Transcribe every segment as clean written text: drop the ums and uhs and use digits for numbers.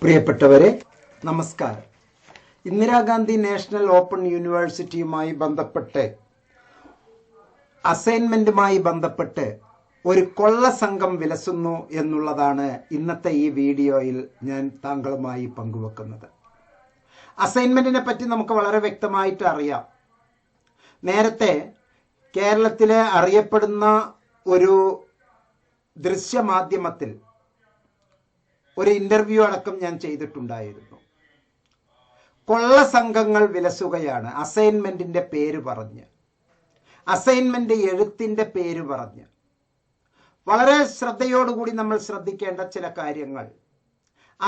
പ്രിയപ്പെട്ടവരെ നമസ്കാരം. Indira Gandhi national open യൂണിവേഴ്സിറ്റിയുമായി ബന്ധപ്പെട്ട് അസൈൻമെന്റുമായി ബന്ധപ്പെട്ട് ഒരു കൊള്ള സംഘം വിലസുന്നു എന്നുള്ളതാണ് ഇന്നത്തെ ഈ വീഡിയോയിൽ ഞാൻ താങ്കളുമായി പങ്കുവെക്കുന്നത്. അസൈൻമെന്റിനെ പറ്റി നമുക്ക് വളരെ വ്യക്തമായിട്ട് അറിയാം. നേരത്തെ കേരളത്തിലെ അറിയപ്പെടുന്ന ഒരു ദൃശ്യമാധ്യമത്തിൽ ഒരു ഇന്റർവ്യൂ അടക്കം ഞാൻ ചെയ്തിട്ടുണ്ടായിരുന്നു. കൊള്ള സംഘങ്ങൾ വിലസുകയാണ് അസൈൻമെന്റിന്റെ പേര് പറഞ്ഞ്, അസൈൻമെന്റ് എഴുത്തിന്റെ പേര് പറഞ്ഞ്. വളരെ ശ്രദ്ധയോടുകൂടി നമ്മൾ ശ്രദ്ധിക്കേണ്ട ചില കാര്യങ്ങൾ.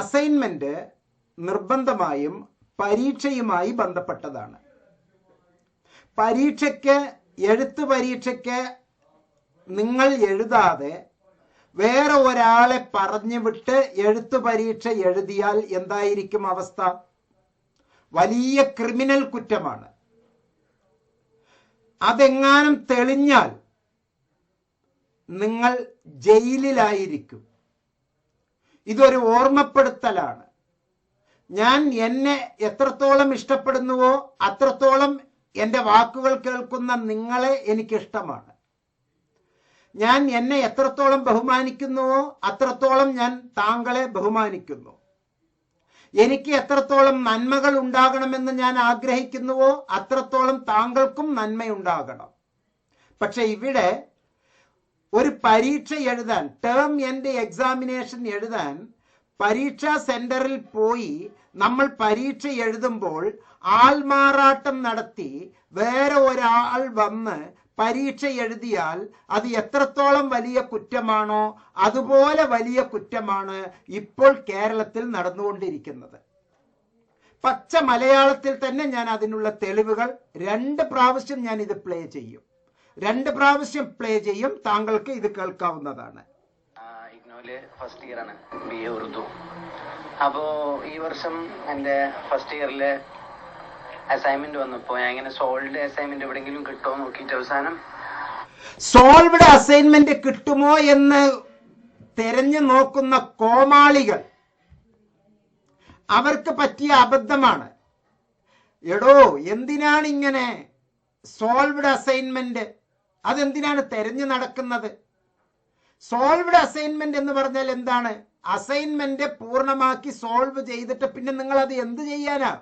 അസൈൻമെന്റ് നിർബന്ധമായും പരീക്ഷയുമായി ബന്ധപ്പെട്ടതാണ്. എഴുത്ത് പരീക്ഷയ്ക്ക് നിങ്ങൾ എഴുതാതെ വേറെ ഒരാളെ പറഞ്ഞു വിട്ട് എഴുത്തു പരീക്ഷ എഴുതിയാൽ എന്തായിരിക്കും അവസ്ഥ? വലിയ ക്രിമിനൽ കുറ്റമാണ്. അതെങ്ങാനും തെളിഞ്ഞാൽ നിങ്ങൾ ജയിലിലായിരിക്കും. ഇതൊരു ഓർമ്മപ്പെടുത്തലാണ്. ഞാൻ എന്നെ എത്രത്തോളം ഇഷ്ടപ്പെടുന്നുവോ അത്രത്തോളം എൻ്റെ വാക്കുകൾ കേൾക്കുന്ന നിങ്ങളെ എനിക്കിഷ്ടമാണ്. ഞാൻ എന്നെ എത്രത്തോളം ബഹുമാനിക്കുന്നുവോ അത്രത്തോളം ഞാൻ താങ്കളെ ബഹുമാനിക്കുന്നു. എനിക്ക് എത്രത്തോളം നന്മകൾ ഉണ്ടാകണമെന്ന് ഞാൻ ആഗ്രഹിക്കുന്നുവോ അത്രത്തോളം താങ്കൾക്കും നന്മയുണ്ടാകണം. പക്ഷെ ഇവിടെ ഒരു പരീക്ഷ എഴുതാൻ, ടേം എൻഡ് എക്സാമിനേഷൻ എഴുതാൻ പരീക്ഷാ സെന്ററിൽ പോയി നമ്മൾ പരീക്ഷ എഴുതുമ്പോൾ ആൾമാറാട്ടം നടത്തി വേറെ ഒരാൾ വന്ന് പരീക്ഷ എഴുതിയാൽ അത് എത്രത്തോളം വലിയ കുറ്റമാണോ അതുപോലെ വലിയ കുറ്റമാണ് ഇപ്പോൾ കേരളത്തിൽ നടന്നുകൊണ്ടിരിക്കുന്നത്. പച്ച മലയാളത്തിൽ തന്നെ ഞാൻ അതിനുള്ള തെളിവുകൾ 2 പ്രാവശ്യം ഞാൻ ഇത് പ്ലേ ചെയ്യും. 2 പ്രാവശ്യം പ്ലേ ചെയ്യും. താങ്കൾക്ക് ഇത് കേൾക്കാവുന്നതാണ്. ഇഗ്നോയില് ഫസ്റ്റ് ഇയർ ആണ്, BA ഉറുദു. അപ്പോ ഈ വർഷം എന്റെ ഫസ്റ്റ് ഇയറിലെ അസൈൻമെന്റ് വന്നപ്പോ ഞാൻ ഇങ്ങനെ സോൾവ്ഡ് അസൈൻമെന്റ് എവിടെയെങ്കിലും കിട്ടുമോ നോക്കിയിട്ട് അവസാനം സോൾവ്ഡ് അസൈൻമെന്റ് കിട്ടുമോ എന്ന് തെരഞ്ഞു നോക്കുന്ന കോമാളികൾ, അവർക്ക് പറ്റിയ അബദ്ധമാണ്. എടോ, എന്തിനാണ് ഇങ്ങനെ സോൾവ്ഡ് അസൈൻമെന്റ്? അതെന്തിനാണ് തെരഞ്ഞു നടക്കുന്നത്? സോൾവ്ഡ് അസൈൻമെന്റ് എന്ന് പറഞ്ഞാൽ എന്താണ്? അസൈൻമെന്റ് പൂർണ്ണമാക്കി സോൾവ് ചെയ്തിട്ട് പിന്നെ നിങ്ങൾ അത് എന്ത് ചെയ്യാനാ?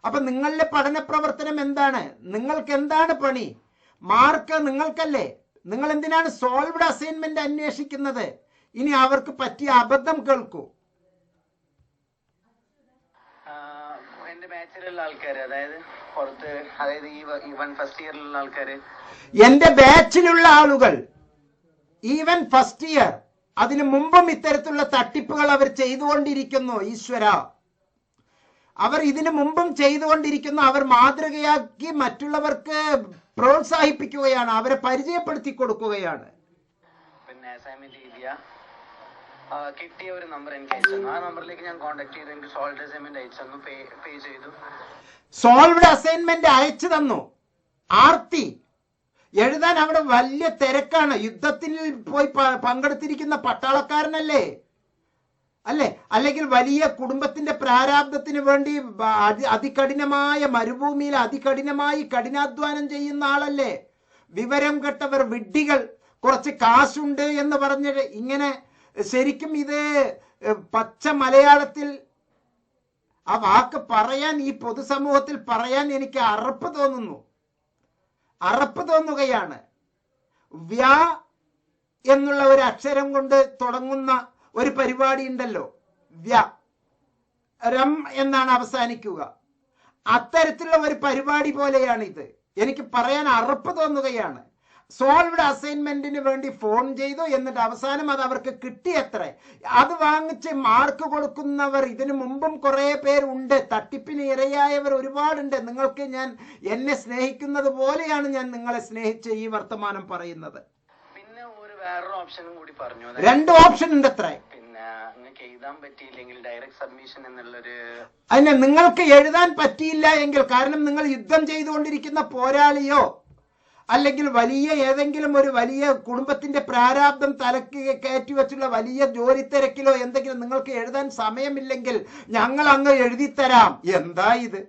അപ്പൊ നിങ്ങളുടെ പഠന പ്രവർത്തനം എന്താണ്? നിങ്ങൾക്ക് എന്താണ് പണി? മാർക്ക് നിങ്ങൾക്കല്ലേ? നിങ്ങൾ എന്തിനാണ് സോൾവ്ഡ് അസൈൻമെന്റ് അന്വേഷിക്കുന്നത്? ഇനി അവർക്ക് പറ്റിയ അബദ്ധം കേൾക്കൂ. എന്റെ ബാച്ചിലുള്ള ആൾക്കാര്, അതായത് പുറത്ത്, അതായത് ഈവൻ ഫസ്റ്റ് ഇയറിലുള്ള ആൾക്കാര്, എന്റെ ബാച്ചിലുള്ള ആളുകൾ ഈവൻ ഫസ്റ്റ് ഇയർ, അതിനു മുമ്പും ഇത്തരത്തിലുള്ള തട്ടിപ്പുകൾ അവർ ചെയ്തുകൊണ്ടിരിക്കുന്നു. ഈശ്വര, അവർ ഇതിനു മുമ്പും ചെയ്തുകൊണ്ടിരിക്കുന്നു. അവർ മാതൃകയാക്കി മറ്റുള്ളവർക്ക് പ്രോത്സാഹിപ്പിക്കുകയാണ്, അവരെ പരിചയപ്പെടുത്തി കൊടുക്കുകയാണ്. പിന്നെ അസൈൻമെന്റ് എഴുതിയ കിട്ടിയ ഒരു നമ്പർ എനിക്ക് അയച്ചു തന്നു. ആ നമ്പറിലേക്ക് ഞാൻ കോൺടാക്ട് ചെയ്തു. എനിക്ക് സോൾവ്ഡ് അസൈൻമെന്റ് അയച്ചു തന്നു, പേ ചെയ്തു. സോൾവ്ഡ് അസൈൻമെന്റ് അയച്ചു തന്നു. ആർത്തി എഴുതാൻ അവിടെ വലിയ തിരക്കാണ്. യുദ്ധത്തിൽ പോയി പങ്കെടുത്തിരിക്കുന്ന പട്ടാളക്കാരനല്ലേ? അല്ലേ? അല്ലെങ്കിൽ വലിയ കുടുംബത്തിന്റെ പ്രാരാബ്ദത്തിന് വേണ്ടി അതികഠിനമായ മരുഭൂമിയിൽ അതികഠിനമായി കഠിനാധ്വാനം ചെയ്യുന്ന ആളല്ലേ? വിവരം കെട്ടവർ, വിഡ്ഢികൾ, കുറച്ച് കാശുണ്ട് എന്ന് പറഞ്ഞ് ഇങ്ങനെ. ശരിക്കും ഇത് പച്ച മലയാളത്തിൽ ആ വാക്ക് പറയാൻ, ഈ പൊതുസമൂഹത്തിൽ പറയാൻ എനിക്ക് അറപ്പ് തോന്നുകയാണ്. വ്യാ എന്നുള്ള ഒരു അക്ഷരം കൊണ്ട് തുടങ്ങുന്ന ഒരു പരിപാടി ഉണ്ടല്ലോ, രം എന്നാണ് അവസാനിക്കുക. അത്തരത്തിലുള്ള ഒരു പരിപാടി പോലെയാണ് ഇത്. എനിക്ക് പറയാൻ അറപ്പ് തോന്നുകയാണ്. സോൾവ്ഡ് അസൈൻമെന്റിന് വേണ്ടി ഫോൺ ചെയ്തു, എന്നിട്ട് അവസാനം അത് അവർക്ക് കിട്ടിയത്രേ. അത് വാങ്ങിച്ച് മാർക്ക് കൊടുക്കുന്നവർ ഇതിനു മുമ്പും കുറെ പേരുണ്ട്. തട്ടിപ്പിന് ഇരയായവർ ഒരുപാടുണ്ട്. നിങ്ങൾക്ക് ഞാൻ എന്നെ സ്നേഹിക്കുന്നത് പോലെയാണ് ഞാൻ നിങ്ങളെ സ്നേഹിച്ച് ഈ വർത്തമാനം പറയുന്നത്. പിന്നെ വേറൊരു ഓപ്ഷനും കൂടി പറഞ്ഞു. 2 ഓപ്ഷൻ ഉണ്ട് അത്രേ. പിന്നെ നിങ്ങൾക്ക് എഴുതാൻ പറ്റിയില്ലെങ്കിൽ ഡയറക്റ്റ് സബ്മിഷൻ എന്നുള്ളൊരു, അതിനെ നിങ്ങൾക്ക് എഴുതാൻ പറ്റിയില്ല എങ്കിൽ, കാരണം നിങ്ങൾ യുദ്ധം ചെയ്തുകൊണ്ടിരിക്കുന്ന പോരാളിയോ അല്ലെങ്കിൽ വലിയ ഏതെങ്കിലും ഒരു വലിയ കുടുംബത്തിന്റെ പ്രാരാബ്ദം തലക്ക് കയറ്റി വെച്ചുള്ള വലിയ ജോലി തിരക്കിലോ എന്തെങ്കിലും നിങ്ങൾക്ക് എഴുതാൻ സമയമില്ലെങ്കിൽ ഞങ്ങൾ അങ്ങ് എഴുതിത്തരാം. എന്താ ഇത്?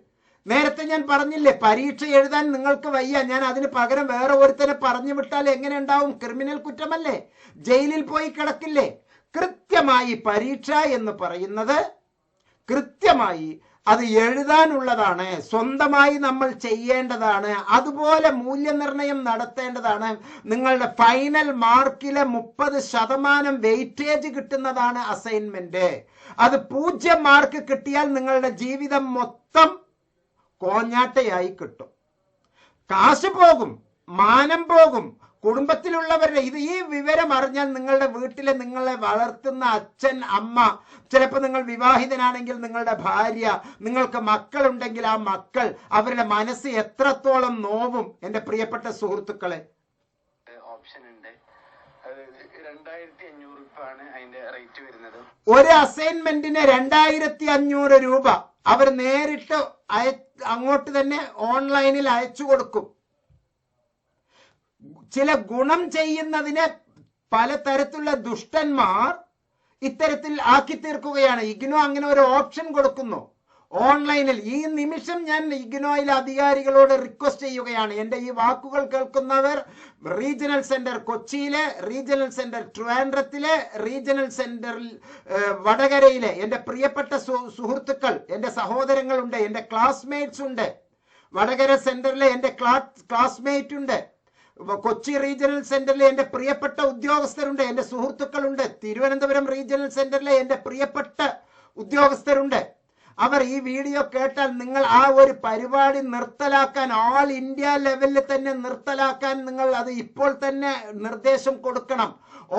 നേരത്തെ ഞാൻ പറഞ്ഞില്ലേ, പരീക്ഷ എഴുതാൻ നിങ്ങൾക്ക് വയ്യ, ഞാൻ അതിന് പകരം വേറെ ഒരുത്തനെ പറഞ്ഞു വിട്ടാൽ എങ്ങനെ ഉണ്ടാവും? ക്രിമിനൽ കുറ്റമല്ലേ? ജയിലിൽ പോയി കിടക്കില്ലേ? കൃത്യമായി പരീക്ഷ എന്ന് പറയുന്നത് കൃത്യമായി അത് എഴുതാനുള്ളതാണ്, സ്വന്തമായി നമ്മൾ ചെയ്യേണ്ടതാണ്, അതുപോലെ മൂല്യനിർണയം നടത്തേണ്ടതാണ്. നിങ്ങളുടെ ഫൈനൽ മാർക്കിലെ 30% വെയിറ്റേജ് കിട്ടുന്നതാണ് അസൈൻമെന്റ്. അത് 0 മാർക്ക് കിട്ടിയാൽ നിങ്ങളുടെ ജീവിതം മൊത്തം കോഞ്ഞാട്ടയായി കിട്ടും. കാശ് പോകും, മാനം പോകും, കുടുംബത്തിലുള്ളവരുടെ ഈ വിവരം അറിഞ്ഞാൽ നിങ്ങളുടെ വീട്ടിലെ നിങ്ങളെ വളർത്തുന്ന അച്ഛൻ, അമ്മ, ചിലപ്പോൾ നിങ്ങൾ വിവാഹിതനാണെങ്കിൽ നിങ്ങളുടെ ഭാര്യ, നിങ്ങൾക്ക് മക്കളുണ്ടെങ്കിൽ ആ മക്കൾ, അവരുടെ മനസ്സ് എത്രത്തോളം നോവും. എൻ്റെ പ്രിയപ്പെട്ട സുഹൃത്തുക്കളെ, ഓപ്ഷൻ ഉണ്ട്. 2500 രൂപയാണ് അതിന്റെ റേറ്റ് വരുന്നത്. ഒരു അസൈൻമെന്റിന് 2500 രൂപ അവർ നേരിട്ട് അങ്ങോട്ട് തന്നെ ഓൺലൈനിൽ അയച്ചു കൊടുക്കും. ചില ഗുണം ചെയ്യുന്നതിനെ പലതരത്തിലുള്ള ദുഷ്ടന്മാർ ഇത്തരത്തിൽ ആക്കി തീർക്കുകയാണ്. ഇഗ്നോ അങ്ങനെ ഒരു ഓപ്ഷൻ കൊടുക്കുന്നു ഓൺലൈനിൽ. ഈ നിമിഷം ഞാൻ ഇഗ്നോയിലെ അധികാരികളോട് റിക്വസ്റ്റ് ചെയ്യുകയാണ്, എൻ്റെ ഈ വാക്കുകൾ കേൾക്കുന്നവർ റീജിയണൽ സെന്റർ കൊച്ചിയിലെ, റീജിയണൽ സെന്റർ ട്രിവാൻഡ്രത്തിലെ, റീജിയണൽ സെന്ററിൽ വടകരയിലെ എൻ്റെ പ്രിയപ്പെട്ട സുഹൃത്തുക്കൾ, എൻ്റെ സഹോദരങ്ങളുണ്ട്, എൻ്റെ ക്ലാസ്മേറ്റ്സ് ഉണ്ട്. വടകര സെന്ററിലെ എൻ്റെ ക്ലാസ്മേറ്റ് ഉണ്ട്. കൊച്ചി റീജിയണൽ സെന്ററിലെ എൻ്റെ പ്രിയപ്പെട്ട ഉദ്യോഗസ്ഥരുണ്ട്, എൻ്റെ സുഹൃത്തുക്കളുണ്ട്. തിരുവനന്തപുരം റീജിയണൽ സെന്ററിലെ എൻ്റെ പ്രിയപ്പെട്ട ഉദ്യോഗസ്ഥരുണ്ട്. അവർ ഈ വീഡിയോ കേട്ടാൽ നിങ്ങൾ ആ ഒരു പരിപാടി നിർത്തലാക്കാൻ, ഓൾ ഇന്ത്യ ലെവലിൽ തന്നെ നിർത്തലാക്കാൻ നിങ്ങൾ അത് ഇപ്പോൾ തന്നെ നിർദ്ദേശം കൊടുക്കണം.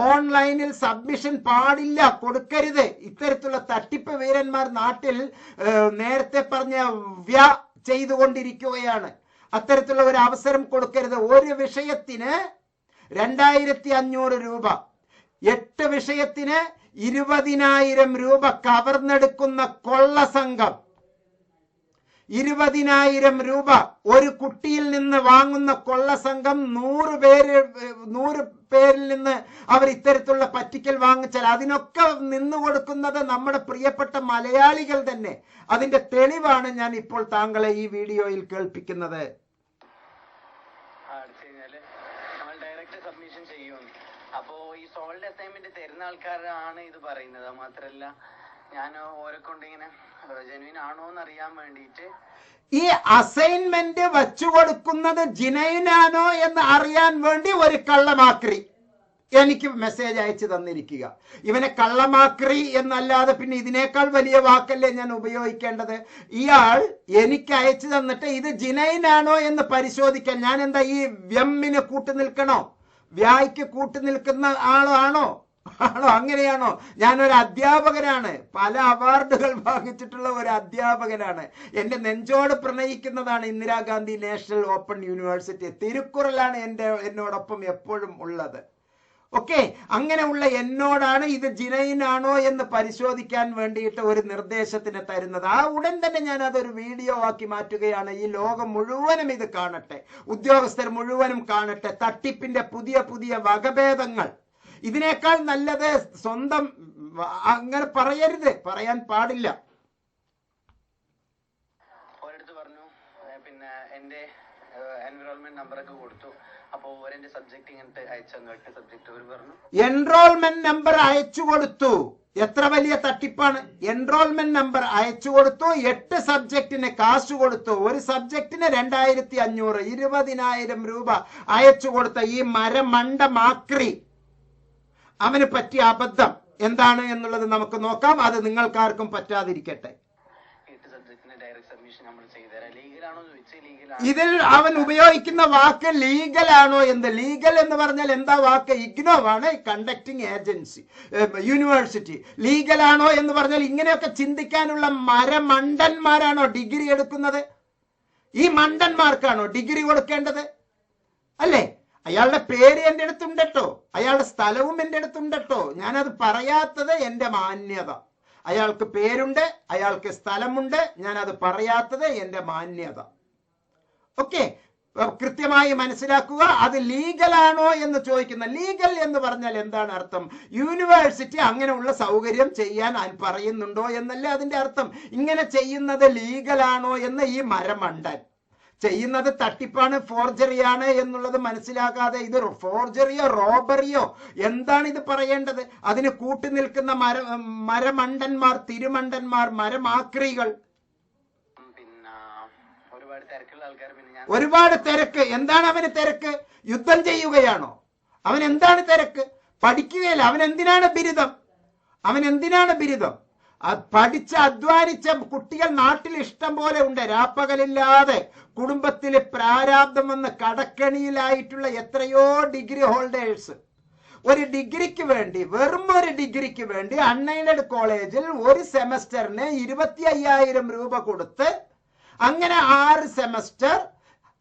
ഓൺലൈനിൽ സബ്മിഷൻ പാടില്ല, കൊടുക്കരുത്. ഇത്തരത്തിലുള്ള തട്ടിപ്പ് വീരന്മാർ നാട്ടിൽ നേരത്തെ പറഞ്ഞ ചെയ്തുകൊണ്ടിരിക്കുകയാണ്. അത്തരത്തിലുള്ള ഒരു അവസരം കൊടുക്കരുത്. ഒരു വിഷയത്തിന് 2500 രൂപ, 8 വിഷയത്തിന് 20,000 രൂപ കവർന്നെടുക്കുന്ന കൊള്ള സംഘം. 20,000 രൂപ ഒരു കുട്ടിയിൽ നിന്ന് വാങ്ങുന്ന കൊള്ള സംഘം 100 പേരിൽ നിന്ന് അവർ ഇത്തരത്തിലുള്ള പറ്റിക്കൽ വാങ്ങിച്ചാൽ അതിനൊക്കെ നിന്നു കൊടുക്കുന്നത് നമ്മുടെ പ്രിയപ്പെട്ട മലയാളികൾ തന്നെ. അതിന്റെ തെളിവാണ് ഞാൻ ഇപ്പോൾ താങ്കളെ ഈ വീഡിയോയിൽ കേൾപ്പിക്കുന്നത്. നമ്മൾ ഡയറക്റ്റ് സബ്മിഷൻ ചെയ്യും. അപ്പോ ഈ സോൾഡ് അസൈൻമെന്റ് തരുന്ന ആൾക്കാരാണ് ഇത് പറയുന്നത്. മാത്രല്ല ഞാൻ ഓരെ കൊണ്ട് ഇങ്ങനെ ജെനുവിൻ ആണോ എന്ന് അറിയാൻ വേണ്ടിയിട്ട് ഈ അസൈൻമെന്റ് വച്ചു കൊടുക്കുന്നത് ജിനൈനാണോ എന്ന് അറിയാൻ വേണ്ടി ഒരു കള്ളമാക്രി എനിക്ക് മെസ്സേജ് അയച്ചു തന്നിരിക്കുക. ഇവനെ കള്ളമാക്രി എന്നല്ലാതെ പിന്നെ ഇതിനേക്കാൾ വലിയ വാക്കല്ലേ ഞാൻ ഉപയോഗിക്കേണ്ടത്? ഇയാൾ എനിക്ക് അയച്ചു തന്നിട്ട് ഇത് ജിനൈനാണോ എന്ന് പരിശോധിക്കാൻ ഞാൻ എന്താ ഈ വ്യമ്മിന് കൂട്ടു നിൽക്കണോ? വ്യായ്ക്ക് കൂട്ടു നിൽക്കുന്ന ആണോ? അങ്ങനെയാണോ? ഞാനൊരു അധ്യാപകനാണ്, പല അവാർഡുകൾ വാങ്ങിച്ചിട്ടുള്ള ഒരു അധ്യാപകനാണ്. എൻ്റെ നെഞ്ചോട് പ്രണയിക്കുന്നതാണ് ഇന്ദിരാഗാന്ധി നാഷണൽ ഓപ്പൺ യൂണിവേഴ്സിറ്റി. തിരുക്കുറലാണ് എന്നോടൊപ്പം എപ്പോഴും ഉള്ളത്. ഓക്കെ, അങ്ങനെയുള്ള എന്നോടാണ് ഇത് ജിനൈനാണോ എന്ന് പരിശോധിക്കാൻ വേണ്ടിയിട്ട് ഒരു നിർദ്ദേശത്തിന് തരുന്നത്. ആ ഉടൻ തന്നെ ഞാൻ അതൊരു വീഡിയോ ആക്കി മാറ്റുകയാണ്. ഈ ലോകം മുഴുവനും ഇത് കാണട്ടെ, ഉദ്യോഗസ്ഥർ മുഴുവനും കാണട്ടെ. തട്ടിപ്പിന്റെ പുതിയ പുതിയ വകഭേദങ്ങൾ. ഇതിനേക്കാൾ നല്ലത് സ്വന്തം അങ്ങനെ പറയരുത്, പറയാൻ പാടില്ല. ഒരിടത്ത് പറഞ്ഞു, പിന്നെ എന്റെ എൻറോൾമെന്റ് നമ്പറൊക്കെ കൊടുത്തു. അപ്പോ എന്റെ സബ്ജക്ട് ഇങ്ങനത്തെ അയച്ചു, 8 സബ്ജക്ട് അവർ പറഞ്ഞു. എൻറോൾമെന്റ് നമ്പർ അയച്ചു കൊടുത്തു. എത്ര വലിയ തട്ടിപ്പാണ്! എൻറോൾമെന്റ് നമ്പർ അയച്ചു കൊടുത്തു, 8 സബ്ജക്റ്റിന് കാശ് കൊടുത്തു. ഒരു സബ്ജക്റ്റിന് 2500, 20,000 രൂപ അയച്ചു കൊടുത്ത ഈ മരമണ്ട മാക്രി, അവന് പറ്റിയ അബദ്ധം എന്താണ് എന്നുള്ളത് നമുക്ക് നോക്കാം. അത് നിങ്ങൾക്കാർക്കും പറ്റാതിരിക്കട്ടെ. ഇതിൽ അവൻ ഉപയോഗിക്കുന്ന വാക്ക് ലീഗൽ ആണോ എന്ന്. ലീഗൽ എന്ന് പറഞ്ഞാൽ എന്താ വാക്ക്? ഇഗ്നോ ആണ് കണ്ടക്ടിങ് ഏജൻസി, യൂണിവേഴ്സിറ്റി. ലീഗൽ ആണോ എന്ന് പറഞ്ഞാൽ ഇങ്ങനെയൊക്കെ ചിന്തിക്കാനുള്ള മരമണ്ടന്മാരാണോ ഡിഗ്രി എടുക്കുന്നത്? ഈ മണ്ടന്മാർക്കാണോ ഡിഗ്രി കൊടുക്കേണ്ടത്? അല്ലേ? അയാളുടെ പേര് എൻ്റെ അടുത്തുണ്ടട്ടോ, അയാളുടെ സ്ഥലവും എൻ്റെ അടുത്തുണ്ടട്ടോ. ഞാനത് പറയാത്തത് എൻ്റെ മാന്യത. അയാൾക്ക് പേരുണ്ട്, അയാൾക്ക് സ്ഥലമുണ്ട്, ഞാനത് പറയാത്തത് എൻ്റെ മാന്യത. ഓക്കെ, കൃത്യമായി മനസ്സിലാക്കുക. അത് ലീഗലാണോ എന്ന് ചോദിക്കുന്ന, ലീഗൽ എന്ന് പറഞ്ഞാൽ എന്താണ് അർത്ഥം? യൂണിവേഴ്സിറ്റി അങ്ങനെയുള്ള സൗകര്യം ചെയ്യാൻ പറയുന്നുണ്ടോ എന്നല്ല അതിന്റെ അർത്ഥം. ഇങ്ങനെ ചെയ്യുന്നത് ലീഗലാണോ എന്ന് ഈ മരമണ്ടൻ ചെയ്യുന്നത് തട്ടിപ്പാണ്, ഫോർജറിയാണ് എന്നുള്ളത് മനസ്സിലാക്കാതെ ഇത് ഫോർജറിയോ റോബറിയോ എന്താണ് ഇത് പറയേണ്ടത്? അതിന് കൂട്ടി നിൽക്കുന്ന മരമണ്ടന്മാർ, തിരുമണ്ടന്മാർ, മരമാക്രികൾ, ഒരുപാട് തിരക്ക്. എന്താണ് അവന് തിരക്ക്? യുദ്ധം ചെയ്യുകയാണോ? അവൻ എന്താണ് തിരക്ക്? പഠിക്കുകയല്ല. അവൻ എന്തിനാണ് ബിരുദം? അവൻ എന്തിനാണ് ബിരുദം? പഠിച്ച് അധ്വാനിച്ച കുട്ടികൾ നാട്ടിൽ ഇഷ്ടം പോലെ ഉണ്ട്. രാപ്പകലില്ലാതെ കുടുംബത്തിലെ പ്രാരാബ്ദം വന്ന് കടക്കണിയിലായിട്ടുള്ള എത്രയോ ഡിഗ്രി ഹോൾഡേഴ്സ് ഒരു ഡിഗ്രിക്ക് വേണ്ടി, വെറും ഒരു ഡിഗ്രിക്ക് വേണ്ടി അൺഎയ്ഡഡ് കോളേജിൽ ഒരു സെമസ്റ്ററിന് 25,000 രൂപ കൊടുത്ത് അങ്ങനെ 6 സെമസ്റ്റർ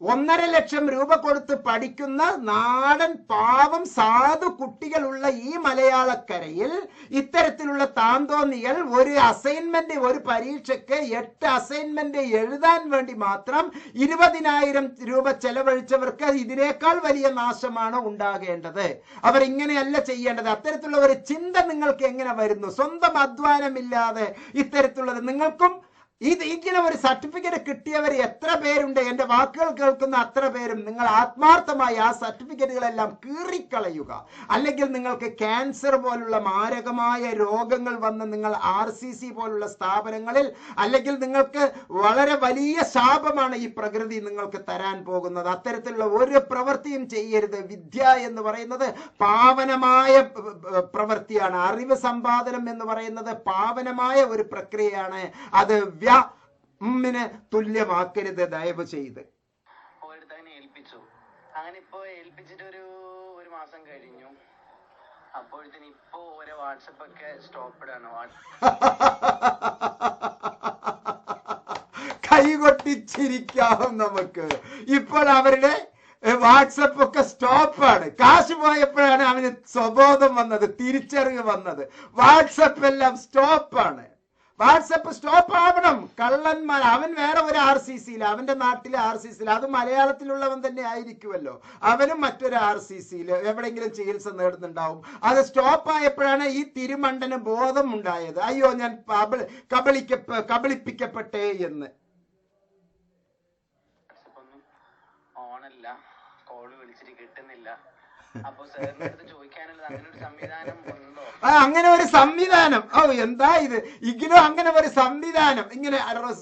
1.5 ലക്ഷം രൂപ കൊടുത്ത് പഠിക്കുന്ന നാടൻ പാവം സാധു കുട്ടികളുള്ള ഈ മലയാളക്കരയിൽ ഇത്തരത്തിലുള്ള താന്തോന്നികൾ ഒരു അസൈൻമെന്റ്, ഒരു പരീക്ഷയ്ക്ക് 8 അസൈൻമെന്റ് എഴുതാൻ വേണ്ടി മാത്രം 20,000 രൂപ ചെലവഴിച്ചവർക്ക് ഇതിനേക്കാൾ വലിയ നാശമാണ് ഉണ്ടാകേണ്ടത്. അവർ ഇങ്ങനെയല്ല ചെയ്യേണ്ടത്. അത്തരത്തിലുള്ള ഒരു ചിന്ത നിങ്ങൾക്ക് എങ്ങനെ വരുന്നു? സ്വന്തം അധ്വാനമില്ലാതെ ഇത്തരത്തിലുള്ളത് നിങ്ങൾക്കും ഇങ്ങനെ ഒരു സർട്ടിഫിക്കറ്റ് കിട്ടിയവർ എത്ര പേരുണ്ട്? എന്റെ വാക്കുകൾ കേൾക്കുന്ന അത്ര പേരും നിങ്ങൾ ആത്മാർത്ഥമായി ആ സർട്ടിഫിക്കറ്റുകളെല്ലാം കീറിക്കളയുക. അല്ലെങ്കിൽ നിങ്ങൾക്ക് ക്യാൻസർ പോലുള്ള മാരകമായ രോഗങ്ങൾ വന്ന് നിങ്ങൾ RCC പോലുള്ള സ്ഥാപനങ്ങളിൽ, അല്ലെങ്കിൽ നിങ്ങൾക്ക് വളരെ വലിയ ശാപമാണ് ഈ പ്രകൃതി നിങ്ങൾക്ക് തരാൻ പോകുന്നത്. അത്തരത്തിലുള്ള ഒരു പ്രവൃത്തിയും ചെയ്യരുത്. വിദ്യ എന്ന് പറയുന്നത് പാവനമായ പ്രവൃത്തിയാണ്. അറിവ് സമ്പാദനം എന്ന് പറയുന്നത് പാവനമായ ഒരു പ്രക്രിയയാണ്. അത് തുല്യമാക്കരുത് ദയവ് ചെയ്ത്. ഏൽപ്പിച്ചു. അങ്ങനെ ഇപ്പൊ ഏൽപ്പിച്ചിട്ട് ഒരു മാസം കഴിഞ്ഞു. അപ്പോഴത്തേന് ഇപ്പൊ ഓരോ വാട്സപ്പ് ഒക്കെ സ്റ്റോപ്പ്ഡ് ആണ്. കൈകൊട്ടിച്ചിരിക്കാം നമുക്ക്. ഇപ്പോൾ അവരുടെ വാട്സപ്പ് ഒക്കെ സ്റ്റോപ്പാണ്. കാശ് പോയപ്പോഴാണ് അവന് സ്വബോധം വന്നത്, തിരിച്ചറിവ് വന്നത്. വാട്സപ്പ് എല്ലാം സ്റ്റോപ്പാണ്. വാട്സപ്പ് സ്റ്റോപ്പ് ആവണം. കള്ളന്മാർ. അവൻ വേറെ ഒരു RCCയിൽ, അവന്റെ നാട്ടിലെ RCCയിൽ, അത് മലയാളത്തിലുള്ളവൻ തന്നെ ആയിരിക്കുമല്ലോ. അവനും മറ്റൊരു RCCയിൽ എവിടെയെങ്കിലും ചികിത്സ നേടുന്നുണ്ടാവും. അത് സ്റ്റോപ്പ് ആയപ്പോഴാണ് ഈ തിരുമണ്ടന് ബോധം ഉണ്ടായത്. അയ്യോ, ഞാൻ കബളിപ്പിക്കപ്പെട്ടേ എന്ന്. ഓണല്ല, കോള് വിളിച്ചിട്ട് കിട്ടുന്നില്ല. അപ്പൊ സാറിന്റെ അടുത്ത് ചോദിക്കാനുള്ളത് അങ്ങനെ ഒരു സംവിധാനം ഉണ്ടോ? അങ്ങനെ ഒരു സംവിധാനം. എന്താ ഇത്? ഇഗ്നോ അങ്ങനെ ഒരു സംവിധാനം, ഇങ്ങനെ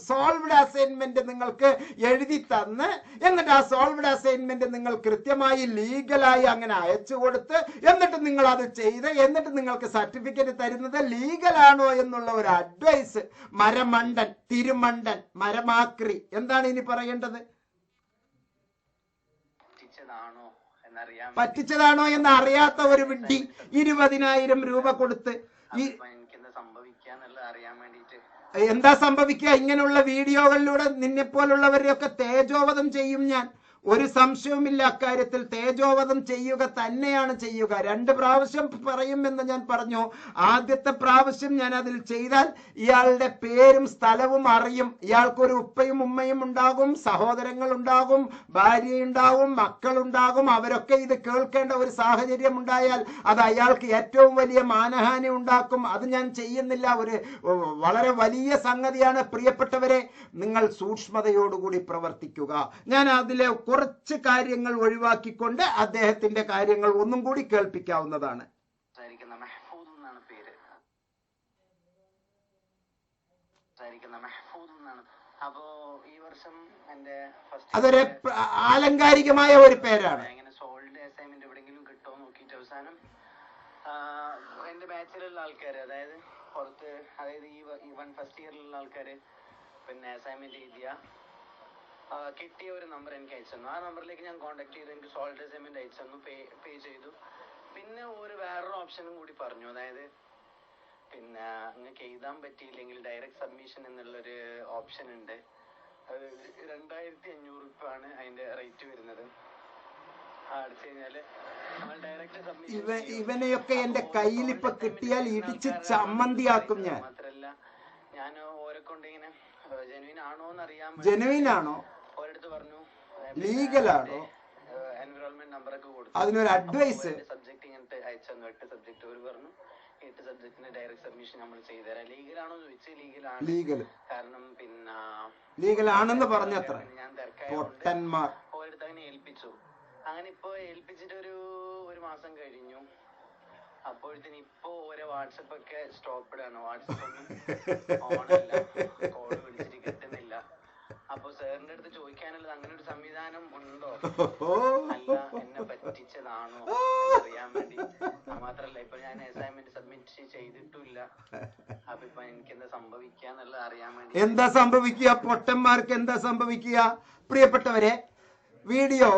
സോൾവ്ഡ് അസൈൻമെന്റ് നിങ്ങൾക്ക് എഴുതി തന്ന്, എന്നിട്ട് ആ സോൾവ്ഡ് അസൈൻമെന്റ് നിങ്ങൾ കൃത്യമായി ലീഗലായി അങ്ങനെ അയച്ചു കൊടുത്ത്, എന്നിട്ട് നിങ്ങൾ അത് ചെയ്ത്, എന്നിട്ട് നിങ്ങൾക്ക് സർട്ടിഫിക്കറ്റ് തരുന്നത് ലീഗലാണോ എന്നുള്ള ഒരു അഡ്വൈസ്. മരമണ്ടൻ, തിരുമണ്ടൻ, മരമാക്രി, എന്താണ് ഇനി പറയേണ്ടത്? പറ്റിച്ചതാണോ എന്ന് അറിയാത്ത ഒരു വിഡ്ഢി 20,000 രൂപ കൊടുത്ത് എന്താ സംഭവിക്കുക? ഇങ്ങനെയുള്ള വീഡിയോകളിലൂടെ നിന്നെപ്പോലുള്ളവരെയൊക്കെ തേജോവധം ചെയ്യും ഞാൻ. ഒരു സംശയവുമില്ല അക്കാര്യത്തിൽ. തേജോവധം ചെയ്യുക തന്നെയാണ് ചെയ്യുക. 2 പ്രാവശ്യം പറയുമെന്ന് ഞാൻ പറഞ്ഞു. ആദ്യത്തെ പ്രാവശ്യം ഞാൻ അതിൽ ചെയ്താൽ ഇയാളുടെ പേരും സ്ഥലവും അറിയും. ഇയാൾക്കൊരു ഉപ്പയും ഉമ്മയും ഉണ്ടാകും, സഹോദരങ്ങൾ ഉണ്ടാകും, ഭാര്യയുണ്ടാവും, മക്കളുണ്ടാകും. അവരൊക്കെ ഇത് കേൾക്കേണ്ട ഒരു സാഹചര്യം ഉണ്ടായാൽ അത് അയാൾക്ക് ഏറ്റവും വലിയ മാനഹാനി ഉണ്ടാക്കും. അത് ഞാൻ ചെയ്യുന്നില്ല. ഒരു വളരെ വലിയ സംഗതിയാണ്. പ്രിയപ്പെട്ടവരെ, നിങ്ങൾ സൂക്ഷ്മതയോടുകൂടി പ്രവർത്തിക്കുക. ഞാൻ അതിലെ കുറച്ച് കാര്യങ്ങൾ ഒഴിവാക്കിക്കൊണ്ട് അദ്ദേഹത്തിന്റെ കാര്യങ്ങൾ ഒന്നും കൂടി കേൾപ്പിക്കാവുന്നതാണ്. അപ്പോ ഈ വർഷം എന്റെ അതൊരു ആലങ്കാരികമായ ഒരു പേരാണ്. സോൾഡ് അസൈൻമെന്റ് എവിടെയെങ്കിലും കിട്ടുമോ നോക്കിയിട്ട് അവസാനം എന്റെ ബാച്ചിലുള്ള ആൾക്കാര്, അതായത് പുറത്ത്, അതായത് ഈ ഫസ്റ്റ് ഇയറിലുള്ള ആൾക്കാര് പിന്നെ അസൈൻമെന്റ് എഴുതിയ കിട്ടിയ ഒരു നമ്പർ എനിക്ക് അയച്ചു തന്നു. ആ നമ്പറിലേക്ക് ഞാൻ കോൺടാക്ട് ചെയ്തു. എനിക്ക് സോൾഡ് അസൈൻമെന്റ് അയച്ചു തന്നു, പേ ചെയ്തു. പിന്നെ വേറൊരു ഓപ്ഷനും കൂടി പറഞ്ഞു. അതായത് പിന്നെ നിങ്ങൾക്ക് എഴുതാൻ പറ്റിയില്ലെങ്കിൽ ഡയറക്റ്റ് സബ്മിഷൻ എന്നുള്ളൊരു ഓപ്ഷൻ ഉണ്ട്. അത് 2,500 രൂപയാണ് അതിന്റെ റേറ്റ് വരുന്നത്. അടിച്ചു കഴിഞ്ഞാല് നമ്മൾ ഡയറക്റ്റ് സബ്മിഷൻ. ഇവനെയൊക്കെ എന്റെ കയ്യിൽ ഇപ്പൊ കിട്ടിയാൽ ഇടിച്ച് ചമ്മന്തിയാക്കും ഞാൻ. മാത്രല്ല, ഞാൻ ഓരെ കൊണ്ട് ഇങ്ങനെ ജെനുവിൻ ആണോന്ന് അറിയാൻ, ജെനുവിൻ ആണോ ഒരിടത്ത് പറഞ്ഞു ലീഗലാണോ? എൻവിറോൺമെന്റ് നമ്പറൊക്കെ കൊടുത്തു. അതിനൊരു അഡ്വൈസ് സബ്ജക്ട് ഇങ്ങനത്തെ അയച്ചു 8 സബ്ജക്ട് ഒരു പറഞ്ഞു 8 സബ്ജക്റ്റിന് ഡയറക്റ്റ് സബ്മിഷൻ നമ്മൾ ചെയ്തുതരാം. ലീഗലാണോ ചോദിച്ചാൽ ലീഗലാണ്. ലീഗൽ കാരണം പിന്നെ ലീഗലാണെന്ന് പറഞ്ഞത്ര ഞാൻ പൊട്ടന്മാർ ഓരോരുത്തർ അങ്ങനെ ഏൽപ്പിച്ചു. അങ്ങനെ ഇപ്പൊ ഏൽപ്പിച്ചിട്ട് ഒരു മാസം കഴിഞ്ഞു. അപ്പോഴത്തേന് ഇപ്പൊ ഓരോ വാട്സപ്പ് ഒക്കെ സ്റ്റോപ്പ്ഡ് ആണ്. വാട്സപ്പ് ഒന്നും ഓണല്ല, കോള് വിളിച്ചിട്ട് കിട്ടുന്നില്ല. അപ്പൊ സാറിന്റെ അടുത്ത് ചോദിക്കാനുള്ളത് അങ്ങനെ ഒരു സംവിധാനം ഉണ്ടോ, അല്ല എന്നെ പറ്റിച്ചതാണോ അറിയാൻ വേണ്ടി. മാത്രല്ല ഇപ്പൊ ഞാൻ അസൈൻമെന്റ് സബ്മിറ്റ് ചെയ്തിട്ടില്ല. അപ്പൊ ഇപ്പൊ എനിക്ക് എന്താ സംഭവിക്കാന്നുള്ളത് അറിയാൻ വേണ്ടി. എന്താ സംഭവിക്കുക? പൊട്ടന്മാർക്ക് എന്താ സംഭവിക്കുക? പ്രിയപ്പെട്ടവരെ, വീഡിയോ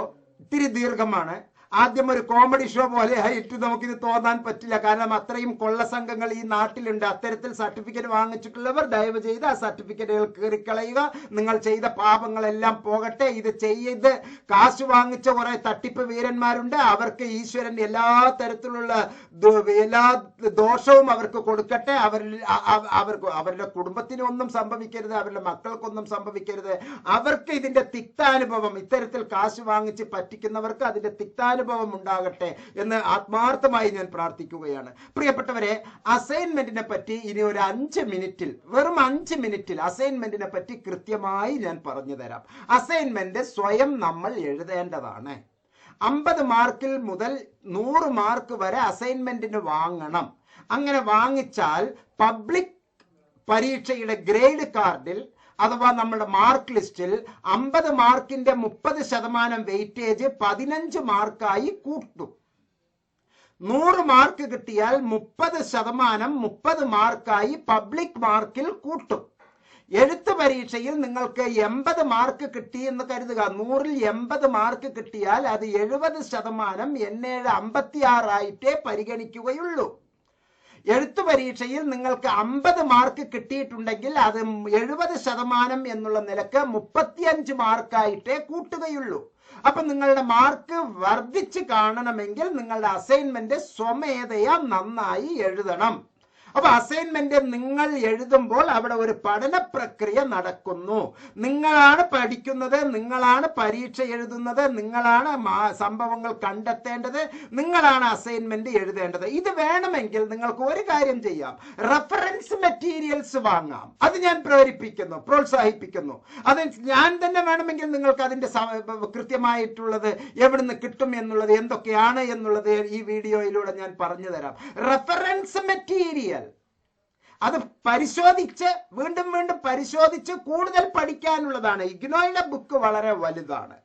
ഇത്തിരി ദീർഘമാണ്. ആദ്യം ഒരു കോമഡി ഷോ പോലെ ആയിട്ട് നമുക്കിത് തോന്നാൻ പറ്റില്ല. കാരണം അത്രയും കൊള്ള സംഘങ്ങൾ ഈ നാട്ടിലുണ്ട്. അത്തരത്തിൽ സർട്ടിഫിക്കറ്റ് വാങ്ങിച്ചിട്ടുള്ളവർ ദയവ് ചെയ്ത് ആ സർട്ടിഫിക്കറ്റുകൾ കീറിക്കളയുക. നിങ്ങൾ ചെയ്ത പാപങ്ങളെല്ലാം പോകട്ടെ. ഇത് ചെയ്ത് കാശ് വാങ്ങിച്ച കുറെ തട്ടിപ്പ് വീരന്മാരുണ്ട്. അവർക്ക് ഈശ്വരൻ എല്ലാ തരത്തിലുള്ള എല്ലാ ദോഷവും അവർക്ക് കൊടുക്കട്ടെ. അവരുടെ കുടുംബത്തിനും ഒന്നും സംഭവിക്കരുത്, അവരുടെ മക്കൾക്കൊന്നും സംഭവിക്കരുത്. അവർക്ക് ഇതിന്റെ തിക്താനുഭവം, ഇത്തരത്തിൽ കാശ് വാങ്ങിച്ച് പറ്റിക്കുന്നവർക്ക് അതിന്റെ തിക്താനുഭവം ഉണ്ടാകട്ടെ എന്ന് ആത്മാർത്ഥമായി ഞാൻ പ്രാർത്ഥിക്കുകയാണ്. പ്രിയപ്പെട്ടവരെ, അസൈൻമെന്റിനെ പറ്റി ഇനി ഒരു 5 മിനിറ്റിൽ, വെറും 5 മിനിറ്റിൽ അസൈൻമെന്റിനെ പറ്റി കൃത്യമായി ഞാൻ പറഞ്ഞു തരാം. അസൈൻമെന്റ് സ്വയം നമ്മൾ എഴുതേണ്ടതാണ്. 50 മാർക്കിൽ മുതൽ 100 മാർക്ക് വരെ അസൈൻമെന്റിന് വാങ്ങണം. അങ്ങനെ വാങ്ങിച്ചാൽ പബ്ലിക് പരീക്ഷയുടെ ഗ്രേഡ് കാർഡിൽ അഥവാ നമ്മുടെ മാർക്ക് ലിസ്റ്റിൽ 50 മാർക്കിന്റെ 30% വെയിറ്റേജ് 15 മാർക്കായി കൂട്ടും. 100 മാർക്ക് കിട്ടിയാൽ 30% 30 മാർക്കായി പബ്ലിക് മാർക്കിൽ കൂട്ടും. എഴുത്ത് പരീക്ഷയിൽ നിങ്ങൾക്ക് 80 മാർക്ക് കിട്ടി എന്ന് കരുതുക. 100ൽ 80 മാർക്ക് കിട്ടിയാൽ അത് 70% N7 56 ആയിട്ടേ പരിഗണിക്കുകയുള്ളൂ. എഴുത്തു പരീക്ഷയിൽ നിങ്ങൾക്ക് 50 മാർക്ക് കിട്ടിയിട്ടുണ്ടെങ്കിൽ അത് 70% എന്നുള്ള നിലക്ക് 35 മാർക്കായിട്ടേ കൂട്ടുകയുള്ളൂ. അപ്പൊ നിങ്ങളുടെ മാർക്ക് വർദ്ധിച്ച് കാണണമെങ്കിൽ നിങ്ങളുടെ അസൈൻമെന്റ് സ്വമേധയാ നന്നായി എഴുതണം. അപ്പൊ അസൈൻമെന്റ് നിങ്ങൾ എഴുതുമ്പോൾ അവിടെ ഒരു പഠന പ്രക്രിയ നടക്കുന്നു. നിങ്ങളാണ് പഠിക്കുന്നത്, നിങ്ങളാണ് പരീക്ഷ എഴുതുന്നത്, നിങ്ങളാണ് സംഭവങ്ങൾ കണ്ടെത്തേണ്ടത്, നിങ്ങളാണ് അസൈൻമെന്റ് എഴുതേണ്ടത്. ഇത് വേണമെങ്കിൽ നിങ്ങൾക്ക് ഒരു കാര്യം ചെയ്യാം, റെഫറൻസ് മെറ്റീരിയൽസ് വാങ്ങാം. അത് ഞാൻ പ്രേരിപ്പിക്കുന്നു, പ്രോത്സാഹിപ്പിക്കുന്നു. അത് ഞാൻ തന്നെ വേണമെങ്കിൽ നിങ്ങൾക്ക് അതിന്റെ കൃത്യമായിട്ടുള്ളത് എവിടുന്ന് കിട്ടും എന്നുള്ളത്, എന്തൊക്കെയാണ് എന്നുള്ളത് ഈ വീഡിയോയിലൂടെ ഞാൻ പറഞ്ഞു തരാം. റെഫറൻസ് മെറ്റീരിയൽ അത് പരിശോധിച്ച് വീണ്ടും വീണ്ടും പരിശോധിച്ച് കൂടുതൽ പഠിക്കാനുള്ളതാണ്. ഇഗ്നോയുടെ ബുക്ക് വളരെ വലുതാണ്.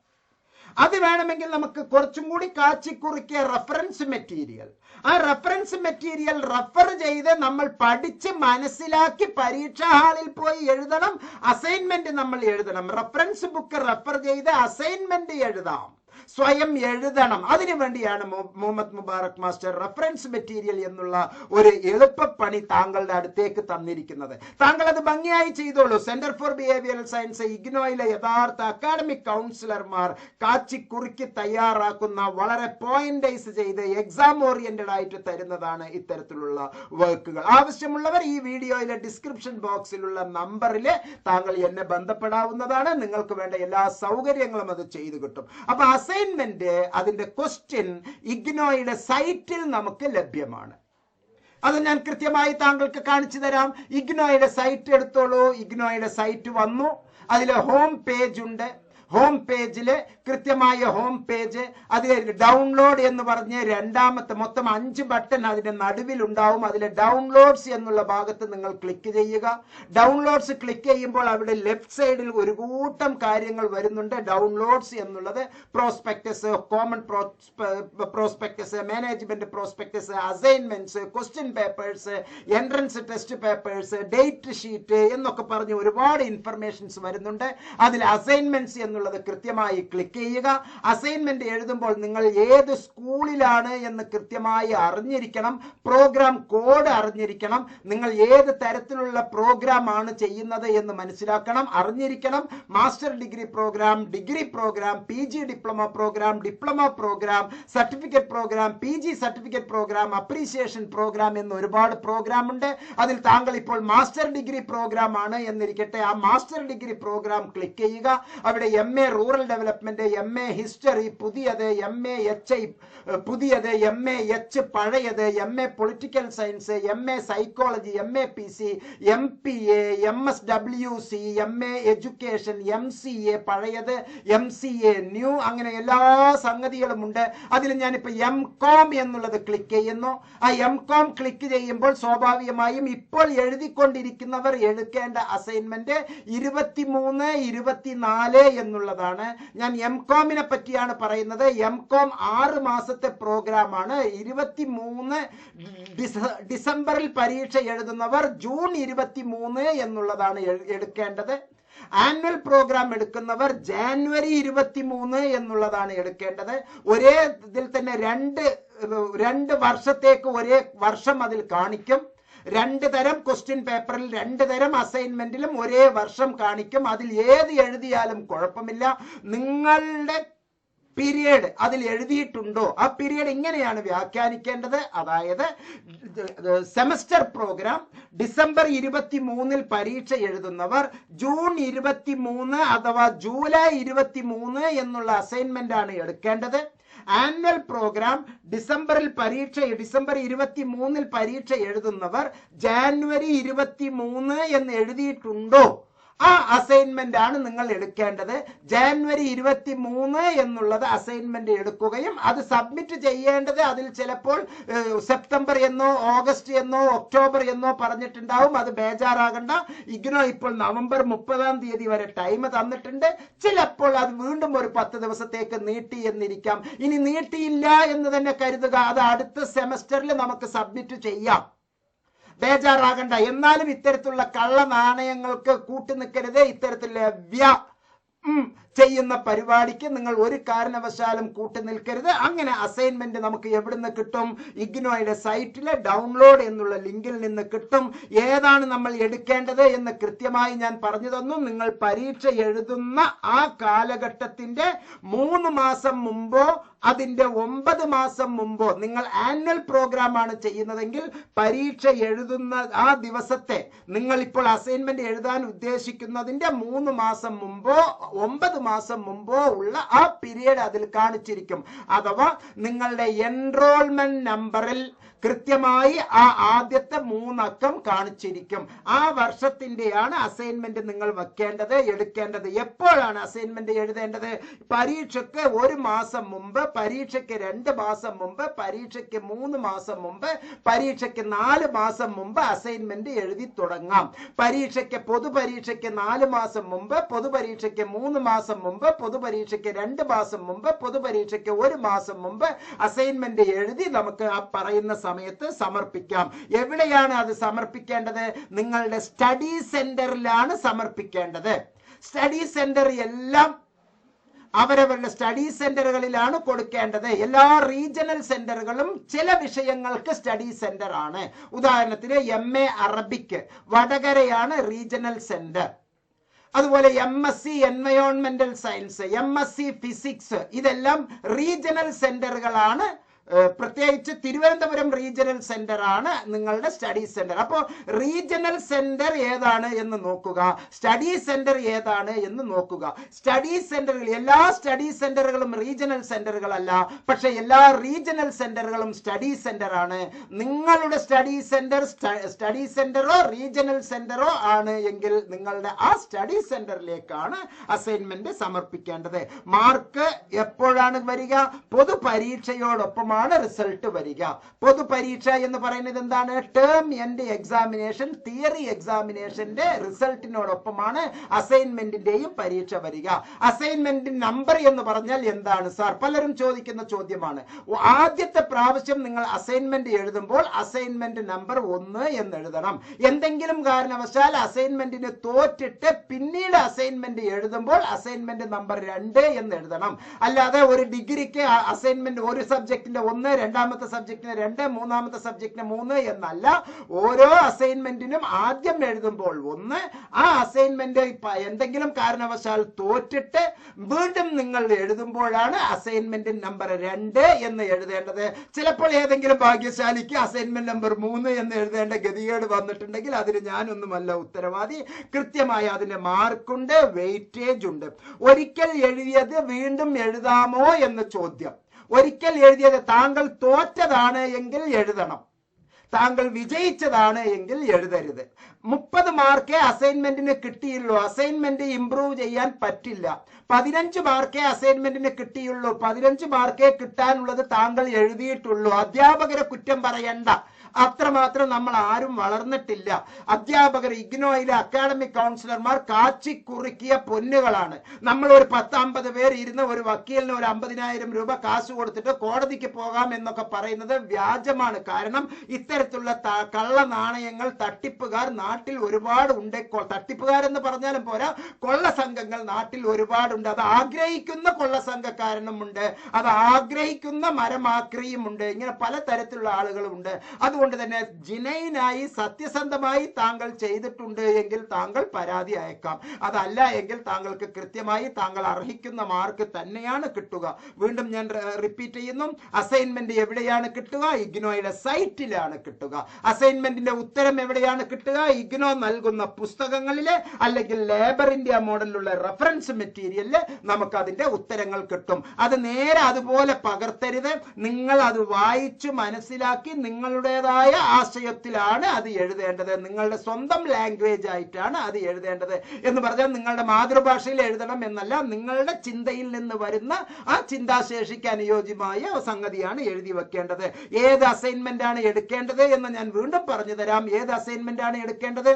അത് വേണമെങ്കിൽ നമുക്ക് കുറച്ചും കൂടി കാച്ചിക്കുറിക്കിയ റെഫറൻസ് മെറ്റീരിയൽ, ആ റെഫറൻസ് മെറ്റീരിയൽ റെഫർ ചെയ്ത് നമ്മൾ പഠിച്ച് മനസ്സിലാക്കി പരീക്ഷാ ഹാളിൽ പോയി എഴുതണം. അസൈൻമെന്റ് നമ്മൾ എഴുതണം. റെഫറൻസ് ബുക്ക് റെഫർ ചെയ്ത് അസൈൻമെന്റ് എഴുതാം, സ്വയം എഴുതണം. അതിനുവേണ്ടിയാണ് Muhammad Mubarak master reference material എന്നുള്ള ഒരു എളുപ്പപ്പണി താങ്കളുടെ അടുത്തേക്ക് തന്നിരിക്കുന്നത്. താങ്കൾ അത് ഭംഗിയായി ചെയ്തോളൂ. സെന്റർ ഫോർ ബിഹേവിയറൽ സയൻസ് ഇഗ്നോയിലെ യഥാർത്ഥ അക്കാഡമിക് കൗൺസിലർമാർ കാച്ചിക്കുറുക്കി തയ്യാറാക്കുന്ന, വളരെ പോയിന്റൈസ് ചെയ്ത് എക്സാം ഓറിയന്റഡ് ആയിട്ട് തരുന്നതാണ് ഇത്തരത്തിലുള്ള വർക്കുകൾ. ആവശ്യമുള്ളവർ ഈ വീഡിയോയിലെ ഡിസ്ക്രിപ്ഷൻ ബോക്സിലുള്ള നമ്പറിൽ താങ്കൾ എന്നെ ബന്ധപ്പെടാവുന്നതാണ്. നിങ്ങൾക്ക് വേണ്ട എല്ലാ സൗകര്യങ്ങളും അത് ചെയ്തു കിട്ടും. അപ്പൊ അസൈൻമെന്റ് അതിന്റെ ക്വസ്റ്റ്യൻ ഇഗ്നോയുടെ സൈറ്റിൽ നമുക്ക് ലഭ്യമാണ്. അത് ഞാൻ കൃത്യമായി താങ്കൾക്ക് കാണിച്ചു തരാം. ഇഗ്നോയുടെ സൈറ്റ് എടുത്തോളൂ. ഇഗ്നോയുടെ സൈറ്റ് വന്നു, അതിൽ ഹോം പേജ് ഉണ്ട്. ഹോം പേജില് കൃത്യമായ ഹോം പേജ്, അതിൽ ഡൗൺലോഡ് എന്ന് പറഞ്ഞ് രണ്ടാമത്തെ മൊത്തം 5 ബട്ടൺ അതിന്റെ നടുവിൽ ഉണ്ടാവും. അതിൽ ഡൗൺലോഡ്സ് എന്നുള്ള ഭാഗത്ത് നിങ്ങൾ ക്ലിക്ക് ചെയ്യുക. ഡൗൺലോഡ്സ് ക്ലിക്ക് ചെയ്യുമ്പോൾ അവിടെ ലെഫ്റ്റ് സൈഡിൽ ഒരു കൂട്ടം കാര്യങ്ങൾ വരുന്നുണ്ട്. ഡൗൺലോഡ്സ് എന്നുള്ളത് prospectus, common prospectus, management prospectus, assignments, question papers, entrance test papers, date sheet എന്നൊക്കെ പറഞ്ഞ് ഒരുപാട് ഇൻഫർമേഷൻസ് വരുന്നുണ്ട്. അതിൽ അസൈൻമെന്റ്സ് എന്നുള്ളത് കൃത്യമായി ക്ലിക്ക് ചെയ്യുക. അസൈൻമെന്റ് എഴുതുമ്പോൾ നിങ്ങൾ ഏത് സ്കൂളിലാണ് എന്ന് കൃത്യമായി അറിഞ്ഞിരിക്കണം. പ്രോഗ്രാം കോഡ് അറിഞ്ഞിരിക്കണം. നിങ്ങൾ ഏത് തരത്തിലുള്ള പ്രോഗ്രാം ആണ് ചെയ്യുന്നത് എന്ന് മനസ്സിലാക്കണം, അറിഞ്ഞിരിക്കണം. Master degree program, degree program, PG diploma program, diploma program, certificate program, PG certificate program, appreciation program എന്ന് ഒരുപാട് പ്രോഗ്രാം ഉണ്ട്. അതിൽ താങ്കൾ ഇപ്പോൾ മാസ്റ്റർ ഡിഗ്രി പ്രോഗ്രാം ആണ് എന്നിരിക്കട്ടെ, ആ മാസ്റ്റർ ഡിഗ്രി പ്രോഗ്രാം ക്ലിക്ക് ചെയ്യുക. അവിടെ MA rural development, MA history പുതിയത്, MA HI പുതിയത്, MA H പഴയത്, MA political science, MA psychology, MA PC, MPA, MSWC, MA education, MCA പഴയത്, MCA ന്യൂ, അങ്ങനെ എല്ലാ സംഗതികളും ഉണ്ട്. അതിൽ ഞാനിപ്പോ MCOM എന്നുള്ളത് ക്ലിക്ക് ചെയ്യുന്നു. ആ MCOM ക്ലിക്ക് ചെയ്യുമ്പോൾ സ്വാഭാവികമായും ഇപ്പോൾ എഴുതിക്കൊണ്ടിരിക്കുന്നവർ എടുക്കേണ്ട അസൈൻമെന്റ് 23, 24 എന്നുള്ളതാണ്. ഞാൻ MCOMനെ പറ്റിയാണ് പറയുന്നത്. MCOM 6 മാസത്തെ പ്രോഗ്രാമാണ്. 23 ഡിസംബറിൽ പരീക്ഷ എഴുതുന്നവർ ജൂൺ 23 എന്നുള്ളതാണ് എടുക്കേണ്ടത്. ആനുവൽ പ്രോഗ്രാം എടുക്കുന്നവർ ജാനുവരി 23 എന്നുള്ളതാണ് എടുക്കേണ്ടത്. ഒരേ ഇതിൽ തന്നെ രണ്ട് വർഷത്തേക്ക് ഒരേ വർഷം അതിൽ കാണിക്കും. 2 തരം ക്വസ്റ്റ്യൻ പേപ്പറിൽ 2 തരം അസൈൻമെന്റിലും ഒരേ വർഷം കാണിക്കും. അതിൽ ഏത് എഴുതിയാലും കുഴപ്പമില്ല. നിങ്ങളുടെ പീരിയഡ് അതിൽ എഴുതിയിട്ടുണ്ടോ ആ പീരിയഡ് ഇങ്ങനെയാണ് വ്യാഖ്യാനിക്കേണ്ടത്. അതായത് സെമസ്റ്റർ പ്രോഗ്രാം ഡിസംബർ 23 പരീക്ഷ എഴുതുന്നവർ ജൂൺ 23 അഥവാ ജൂലൈ 23 എന്നുള്ള അസൈൻമെന്റ് ആണ് എടുക്കേണ്ടത്. ആനുവൽ പ്രോഗ്രാം ഡിസംബർ 23 പരീക്ഷ എഴുതുന്നവർ ജാനുവരി 23 എന്ന് എഴുതിയിട്ടുണ്ടോ ആ അസൈൻമെന്റ് ആണ് നിങ്ങൾ എടുക്കേണ്ടത്. ജാനുവരി 23 എന്നുള്ളത് അസൈൻമെന്റ് എടുക്കുകയും അത് സബ്മിറ്റ് ചെയ്യേണ്ടത് അതിൽ ചിലപ്പോൾ സെപ്റ്റംബർ എന്നോ ഓഗസ്റ്റ് എന്നോ ഒക്ടോബർ എന്നോ പറഞ്ഞിട്ടുണ്ടാവും. അത് ബേജാറാകണ്ട. ഇഗ്നോ ഇപ്പോൾ നവംബർ 30 വരെ ടൈം തന്നിട്ടുണ്ട്. ചിലപ്പോൾ അത് വീണ്ടും ഒരു 10 ദിവസത്തേക്ക് നീട്ടി എന്നിരിക്കാം. ഇനി നീട്ടിയില്ല എന്ന് തന്നെ കരുതുക. അത് അടുത്ത സെമസ്റ്ററിൽ നമുക്ക് സബ്മിറ്റ് ചെയ്യാം. ബേജാറാകണ്ട. എന്നാലും ഇത്തരത്തിലുള്ള കള്ള നാണയങ്ങൾക്ക് കൂട്ടുനിൽക്കരുത്. ഇത്തരത്തിലുള്ള ചെയ്യുന്ന പരിപാടിക്ക് നിങ്ങൾ ഒരു കാരണവശാലും കൂട്ടുനിൽക്കരുത്. അങ്ങനെ അസൈൻമെന്റ് നമുക്ക് എവിടുന്ന് കിട്ടും? ഇഗ്നോയുടെ സൈറ്റിലെ ഡൗൺലോഡ് എന്നുള്ള ലിങ്കിൽ നിന്ന് കിട്ടും. ഏതാണ് നമ്മൾ എടുക്കേണ്ടത് എന്ന് കൃത്യമായി ഞാൻ പറഞ്ഞു തന്നു. നിങ്ങൾ പരീക്ഷ എഴുതുന്ന ആ കാലഘട്ടത്തിന്റെ 3 മാസം മുമ്പോ അതിന്റെ 9 മാസം മുമ്പോ നിങ്ങൾ ആനുവൽ പ്രോഗ്രാം ആണ് ചെയ്യുന്നതെങ്കിൽ പരീക്ഷ എഴുതുന്ന ആ ദിവസത്തെ നിങ്ങൾ ഇപ്പോൾ അസൈൻമെന്റ് എഴുതാൻ ഉദ്ദേശിക്കുന്നതിന്റെ 3 മാസം മുമ്പോ 9 മാസം മുമ്പോ ഉള്ള ആ പീരിയഡ് അതിൽ കാണിച്ചിരിക്കും. അഥവാ നിങ്ങളുടെ എൻറോൾമെന്റ് നമ്പറിൽ കൃത്യമായി ആ ആദ്യത്തെ 3 അക്കം കാണിച്ചിരിക്കും. ആ വർഷത്തിന്റെയാണ് അസൈൻമെന്റ് നിങ്ങൾ വെക്കേണ്ടത്, എടുക്കേണ്ടത്. എപ്പോഴാണ് അസൈൻമെന്റ് എഴുതേണ്ടത്? പരീക്ഷയ്ക്ക് 1 മാസം മുമ്പ്, പരീക്ഷയ്ക്ക് 2 മാസം മുമ്പ്, പരീക്ഷയ്ക്ക് 3 മാസം മുമ്പ്, പരീക്ഷയ്ക്ക് 4 മാസം മുമ്പ് അസൈൻമെന്റ് എഴുതി തുടങ്ങാം. പൊതുപരീക്ഷയ്ക്ക് 4 മാസം മുമ്പ്, പൊതുപരീക്ഷയ്ക്ക് 3 മാസം മുമ്പ്, പൊതുപരീക്ഷയ്ക്ക് 2 മാസം മുമ്പ്, പൊതുപരീക്ഷയ്ക്ക് 1 മാസം മുമ്പ് അസൈൻമെന്റ് എഴുതി നമുക്ക് ആ പറയുന്ന സമയത്ത് സമർപ്പിക്കാം. എവിടെയാണ് അത് സമർപ്പിക്കേണ്ടത്? നിങ്ങളുടെ സ്റ്റഡി സെന്ററിലാണ് സമർപ്പിക്കേണ്ടത്. സ്റ്റഡി സെന്റർ എല്ലാം അവരവരുടെ സ്റ്റഡി സെന്ററുകളിലാണ് കൊടുക്കേണ്ടത്. എല്ലാ റീജിയണൽ സെന്ററുകളും ചില വിഷയങ്ങൾക്ക് സ്റ്റഡി സെന്റർ ആണ്. ഉദാഹരണത്തിന് MA അറബിക്ക് വടകരയാണ് റീജിയണൽ സെന്റർ. അതുപോലെ MSc എൻവയോൺമെന്റൽ സയൻസ്, MSc ഫിസിക്സ്, ഇതെല്ലാം റീജിയണൽ സെന്ററുകളാണ്. പ്രത്യേകിച്ച് തിരുവനന്തപുരം റീജിയണൽ സെന്റർ ആണ് നിങ്ങളുടെ സ്റ്റഡി സെന്റർ. അപ്പോൾ റീജിയണൽ സെന്റർ ഏതാണ് എന്ന് നോക്കുക, സ്റ്റഡി സെന്റർ ഏതാണ് എന്ന് നോക്കുക. സ്റ്റഡി സെന്ററുകൾ, എല്ലാ സ്റ്റഡി സെന്ററുകളും റീജിയണൽ സെന്ററുകളല്ല, പക്ഷെ എല്ലാ റീജിയണൽ സെന്ററുകളും സ്റ്റഡി സെന്റർ ആണ്. നിങ്ങളുടെ സ്റ്റഡി സെന്ററോ റീജിയണൽ സെന്ററോ ആണ് എങ്കിൽ നിങ്ങളുടെ ആ സ്റ്റഡി സെന്ററിലേക്കാണ് അസൈൻമെന്റ് സമർപ്പിക്കേണ്ടത്. മാർക്ക് എപ്പോഴാണ് വരിക? പൊതുപരീക്ഷയോടൊപ്പം റിസൾട്ട് വരിക. പൊതുപരീക്ഷ എന്ന് പറയുന്നത് എന്താണ്? ടേം എൻഡ് എക്സാമിനേഷൻ, തിയറി എക്സാമിനേഷന്റെ റിസൾട്ടിനോടൊപ്പമാണ് അസൈൻമെന്റിന്റെയും പരീക്ഷ വരിക. അസൈൻമെന്റ് നമ്പർ എന്ന് പറഞ്ഞാൽ എന്താണ് സാർ? പലരും ചോദിക്കുന്ന ചോദ്യമാണ്. ആദ്യത്തെ പ്രാവശ്യം നിങ്ങൾ അസൈൻമെന്റ് എഴുതുമ്പോൾ അസൈൻമെന്റ് നമ്പർ 1 എന്ന് എഴുതണം. എന്തെങ്കിലും കാരണവശാൽ അസൈൻമെന്റിന് തോറ്റിട്ട് പിന്നീട് അസൈൻമെന്റ് എഴുതുമ്പോൾ അസൈൻമെന്റ് നമ്പർ 2 എന്ന് എഴുതണം. അല്ലാതെ ഒരു ഡിഗ്രിക്ക് അസൈൻമെന്റ് ഒരു സബ്ജക്റ്റിന്റെ 1, രണ്ടാമത്തെ സബ്ജക്റ്റിന് 2, മൂന്നാമത്തെ സബ്ജക്റ്റിന് 3 എന്നല്ല. ഓരോ അസൈൻമെന്റിനും ആദ്യം എഴുതുമ്പോൾ 1, ആ അസൈൻമെന്റ് എന്തെങ്കിലും കാരണവശാൽ തോറ്റിട്ട് വീണ്ടും നിങ്ങൾ എഴുതുമ്പോഴാണ് അസൈൻമെന്റ് നമ്പർ 2 എന്ന് എഴുതേണ്ടത്. ചിലപ്പോൾ ഏതെങ്കിലും ഭാഗ്യശാലിക്ക് അസൈൻമെന്റ് നമ്പർ 3 എന്ന് എഴുതേണ്ട ഗതികേട് വന്നിട്ടുണ്ടെങ്കിൽ അതിന് ഞാനൊന്നുമല്ല ഉത്തരവാദി. കൃത്യമായി അതിന്റെ മാർക്കുണ്ട്, വെയിറ്റേജ് ഉണ്ട്. ഒരിക്കൽ എഴുതിയത് വീണ്ടും എഴുതാമോ എന്ന് ചോദ്യം. ഒരിക്കൽ എഴുതിയത് താങ്കൾ തോറ്റതാണ് എങ്കിൽ എഴുതണം, താങ്കൾ വിജയിച്ചതാണ് എങ്കിൽ എഴുതരുത്. 30 മാർക്കേ അസൈൻമെന്റിന് കിട്ടിയുള്ളൂ, അസൈൻമെന്റ് ഇംപ്രൂവ് ചെയ്യാൻ പറ്റില്ല. 15 മാർക്കേ അസൈൻമെന്റിന് കിട്ടിയുള്ളൂ, 15 മാർക്കേ കിട്ടാനുള്ളത് താങ്കൾ എഴുതിയിട്ടുള്ളൂ. അധ്യാപകരെ കുറ്റം പറയണ്ട, അത്രമാത്രം നമ്മൾ ആരും വളർന്നിട്ടില്ല. അധ്യാപകർ, ഇഗ്നോയിലെ അക്കാഡമിക് കൗൺസിലർമാർ കാച്ചിക്കുറുക്കിയ പൊന്നുകളാണ്. നമ്മൾ ഒരു 10-50 പേർ ഇരുന്ന് ഒരു വക്കീലിന് ഒരു 50,000 രൂപ കാശ് കൊടുത്തിട്ട് കോടതിക്ക് പോകാം എന്നൊക്കെ പറയുന്നത് വ്യാജമാണ്. കാരണം ഇത്തരത്തിലുള്ള കള്ള നാണയങ്ങൾ തട്ടിപ്പുകാർ നാട്ടിൽ ഒരുപാട് ഉണ്ട്. തട്ടിപ്പുകാരെന്ന് പറഞ്ഞാലും പോരാ, കൊള്ള സംഘങ്ങൾ നാട്ടിൽ ഒരുപാടുണ്ട്. അത് ആഗ്രഹിക്കുന്ന കൊള്ള സംഘക്കാരനുമുണ്ട്, അത് ആഗ്രഹിക്കുന്ന മരമാക്രിയുമുണ്ട്. ഇങ്ങനെ പലതരത്തിലുള്ള ആളുകളുമുണ്ട്. അതുകൊണ്ട് തന്നെ ജിനൈനായി സത്യസന്ധമായി താങ്കൾ ചെയ്തിട്ടുണ്ട് എങ്കിൽ താങ്കൾ പരാതി അയക്കാം. അതല്ല എങ്കിൽ താങ്കൾക്ക് കൃത്യമായി താങ്കൾ അർഹിക്കുന്ന മാർക്ക് തന്നെയാണ് കിട്ടുക. വീണ്ടും ഞാൻ റിപ്പീറ്റ് ചെയ്യുന്നു, അസൈൻമെന്റ് എവിടെയാണ് കിട്ടുക? ഇഗ്നോയുടെ സൈറ്റിലാണ് കിട്ടുക. അസൈൻമെന്റിന്റെ ഉത്തരം എവിടെയാണ് കിട്ടുക? ഇഗ്നോ നൽകുന്ന പുസ്തകങ്ങളിലെ അല്ലെങ്കിൽ ലേബർ ഇന്ത്യ മോഡലിലുള്ള റെഫറൻസ് മെറ്റീരിയലില് നമുക്ക് അതിന്റെ ഉത്തരങ്ങൾ കിട്ടും. അത് നേരെ അതുപോലെ പകർത്തരുത്. നിങ്ങൾ അത് വായിച്ചു മനസ്സിലാക്കി നിങ്ങളുടേതായ ആശയത്തിലാണ് അത് എഴുതേണ്ടത്. നിങ്ങളുടെ സ്വന്തം ലാംഗ്വേജ് ആയിട്ടാണ് അത് എഴുതേണ്ടത്. എന്ന് പറഞ്ഞാൽ നിങ്ങളുടെ മാതൃഭാഷയിൽ എഴുതണം എന്നല്ല, നിങ്ങളുടെ ചിന്തയിൽ നിന്ന് വരുന്ന ആ ചിന്താശേഷിക്ക് അനുയോജ്യമായ സംഗതിയാണ് എഴുതി വെക്കേണ്ടത്. ഏത് അസൈൻമെന്റ് ആണ് എടുക്കേണ്ടത് എന്ന് ഞാൻ വീണ്ടും പറഞ്ഞു തരാം. ഏത് അസൈൻമെന്റ് ആണ് എടുക്കേണ്ടത്?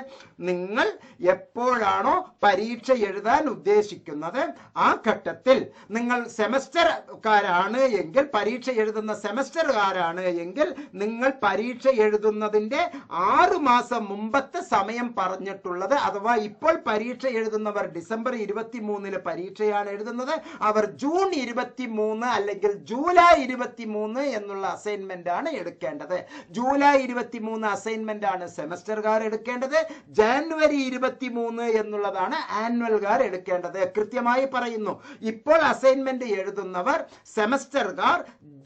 നിങ്ങൾ എപ്പോഴാണോ പരീക്ഷ എഴുതാൻ ഉദ്ദേശിക്കുന്നത് ആ ഘട്ടത്തിൽ നിങ്ങൾ സെമസ്റ്റർക്കാരാണ് എങ്കിൽ, പരീക്ഷ എഴുതുന്ന സെമസ്റ്ററുകാരാണ് എങ്കിൽ, നിങ്ങൾ പരീക്ഷ എഴുതുന്നതിന്റെ 6 മാസം മുമ്പത്തെ സമയം പറഞ്ഞിട്ടുള്ളത്, അഥവാ ഇപ്പോൾ പരീക്ഷ എഴുതുന്നവർ ഡിസംബർ 23 പരീക്ഷയാണ് എഴുതുന്നത്, അവർ ജൂൺ 23 അല്ലെങ്കിൽ ജൂലൈ 23 എന്നുള്ള അസൈൻമെന്റ് ആണ് എടുക്കേണ്ടത്. ജൂലൈ 23 അസൈൻമെന്റ് ആണ് സെമസ്റ്റർകാർ എടുക്കേണ്ടത്. ജാനുവരി 23 എന്നുള്ളതാണ് ആനുവൽകാർ എടുക്കേണ്ടത്. കൃത്യമായി പറയുന്നു, ഇപ്പോൾ അസൈൻമെന്റ് എഴുതുന്നവർ സെമസ്റ്റർകാർ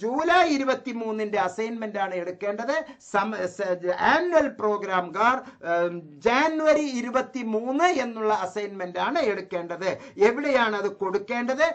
ജൂലൈ 23 അസൈൻമെന്റ് ആണ് എടുക്കേണ്ടത്. ആനുവൽ പ്രോഗ്രാംകാർ ജാനുവരി 23 എന്നുള്ള അസൈൻമെന്റ് ആണ് എടുക്കേണ്ടത്. എവിടെയാണ് അത് കൊടുക്കേണ്ടത്?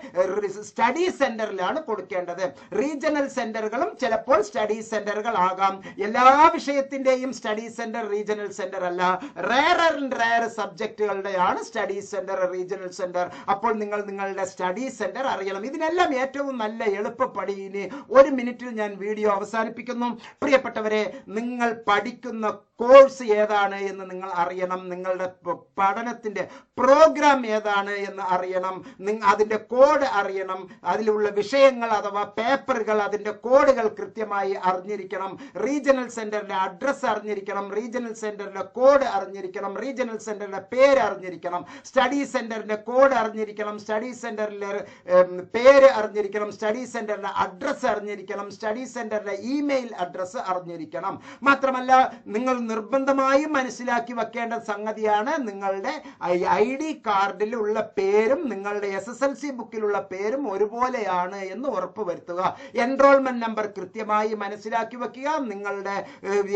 സ്റ്റഡി സെന്ററിലാണ് കൊടുക്കേണ്ടത്. റീജിയണൽ സെന്ററുകളും ചിലപ്പോൾ സ്റ്റഡി സെന്ററുകൾ ആകാം. എല്ലാ വിഷയത്തിന്റെയും സ്റ്റഡി സെന്റർ റീജിയണൽ സെന്റർ അല്ല. റയർ സബ്ജക്റ്റുകളുടെയാണ് സ്റ്റഡി സെന്റർ, റീജിയണൽ സെന്റർ. അപ്പോൾ നിങ്ങൾ നിങ്ങളുടെ സ്റ്റഡി സെന്റർ അറിയണം. ഇതിനെല്ലാം ഏറ്റവും നല്ല എളുപ്പപ്പടി ഇനി 1 മിനിറ്റിൽ ഞാൻ വീഡിയോ അവസാനിപ്പിക്കുന്നു. പ്രിയപ്പെട്ടവരെ, നിങ്ങൾ പഠിക്കുന്ന കോഴ്സ് ഏതാണ് എന്ന് നിങ്ങൾ അറിയണം. നിങ്ങളുടെ പഠനത്തിന്റെ പ്രോഗ്രാം ഏതാണ് എന്ന് അറിയണം. അതിന്റെ കോഡ് അറിയണം. അതിലുള്ള വിഷയങ്ങൾ അഥവാ പേപ്പറുകൾ, അതിന്റെ കോഡുകൾ കൃത്യമായി അറിഞ്ഞിരിക്കണം. റീജിയണൽ സെന്ററിന്റെ അഡ്രസ് അറിഞ്ഞിരിക്കണം. റീജിയണൽ സെന്ററിന്റെ കോഡ് അറിഞ്ഞിരിക്കണം. റീജിയണൽ സെന്ററിന്റെ പേര് അറിഞ്ഞിരിക്കണം. സ്റ്റഡി സെന്ററിന്റെ കോഡ് അറിഞ്ഞിരിക്കണം. സ്റ്റഡി സെന്ററിന്റെ പേര് അറിഞ്ഞിരിക്കണം. സ്റ്റഡി സെന്ററിന്റെ അഡ്രസ് അറിഞ്ഞിരിക്കണം. സ്റ്റഡി സെന്ററിന്റെ ഇമെയിൽ അഡ്രസ് അറിഞ്ഞിരിക്കണം. മാത്രമല്ല, നിങ്ങൾ നിർബന്ധമായും മനസ്സിലാക്കി വെക്കേണ്ട സംഗതിയാണ് നിങ്ങളുടെ ID കാർഡിലുള്ള പേരും നിങ്ങളുടെ SSLC ബുക്കിലുള്ള പേരും ഒരുപോലെയാണ് എന്ന് ഉറപ്പുവരുത്തുക. എൻറോൾമെന്റ് നമ്പർ കൃത്യമായി മനസ്സിലാക്കി വെക്കുക. നിങ്ങളുടെ